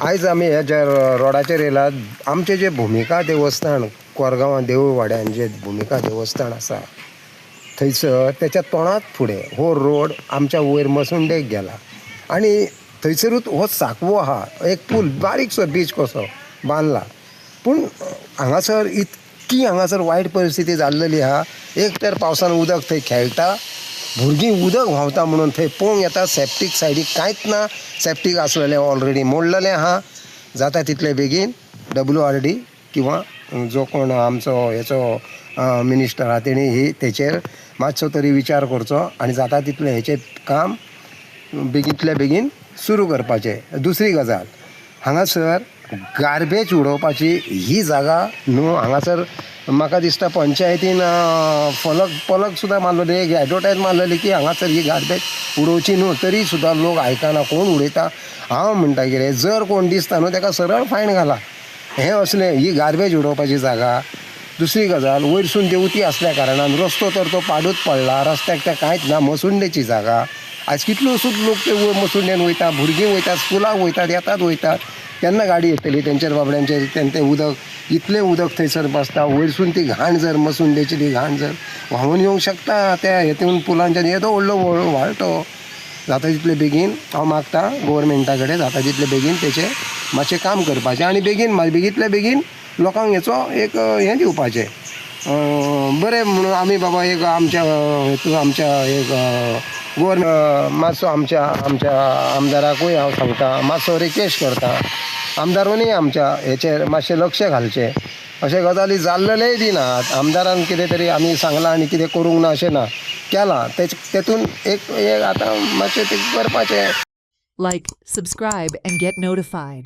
आयज आमी ह्या ज्या रोडाचेर येयला आमचे जे भुमिका देवस्थान कोरगांवां देवूळवाड्यान जे भुमिका देवस्थान आसा थंयसर त्याच्या तोंडात फुडें हो रोड आमच्या वयर मसुंडेक गेला आनी थंयसरूच हो साकवो आहा एक पूल बारीकसो बीच कसो बांदला पूण हांगासर इतकी हांगासर वायट परिस्थिती जाल्लेली आहा एक तर पावसान उदक थंय खेळटा भुरगीं उदक व्हांवता म्हणून थंय पळोवंक येता सेप्टीक सायडीक कांयच ना सेप्टीक आसलेलें ऑलरेडी मोडलेलें आहा जाता तितले बेगीन WRD किंवा जो कोण आमचो हेचो मिनिस्टर आहा तेणी ही तेचेर मातसो तरी विचार करचो आनी जाता तितलें हेचें काम बेगींतल्या बेगीन सुरू करपाचें. दुसरी गजाल हांगासर गार्बेज उडोवपाची ही जागा न्हू हांगासर म्हाका दिसता पंचायतीन फलक सुद्दां मारलेली एक एडवर्टायज मारलेली की हांगासर ही गार्बेज उडोवची न्हू तरी सुद्दां लोक आयकना कोण उडयता. हांव म्हणटा कितें जर कोण दिसता न्हू ताका सरळ फायन घाला. हें असलें ही गार्बेज उडोवपाची जागा. दुसरी गजाल वयरसून देंवती असल्या कारणान रस्तो तर तो पाडूच पडला रस्त्याक त्या कांयच ना मसुंडेची जागा. आयज कितलो सुद्द लोक ते मसुंडेन वयता भुरगीं वयतात स्कुलाक वयतात येतात वयतात केन्ना गाडी येतली तेंचेर बाबड्यांचेर तें उदक इतलें उदक थंयसर बसता वयरसून ती घाण जर मसुंडेची ती घाण जर व्हांवून येवंक शकता त्या हेतून पुलांच्यान येदो व्हडलो व्हाळटो. जाता तितले बेगीन हांव मागता गव्हर्मेंटा कडेन जाता तितले बेगीन तेचें मातशें काम करपाचें आनी बेगींतल्या बेगीन लोकांक हेचो एक हें दिवपाचें बरें म्हणून आमी बाबा एक आमच्या हेतून आमच्या एक मातसो आमच्या आमदाराकूय हांव सांगता मातसो रिक्वेस्ट करता आमदारूनय आमच्या हेचेर मातशें लक्ष घालचें. अशे गजाली जाल्लेलेय दिनात आमदारान कितें तरी आमी सांगलां आनी कितें करूंक ना अशें ना केलां तेतून एक आतां मातशें तें करपाचें. Like, subscribe, and get notified.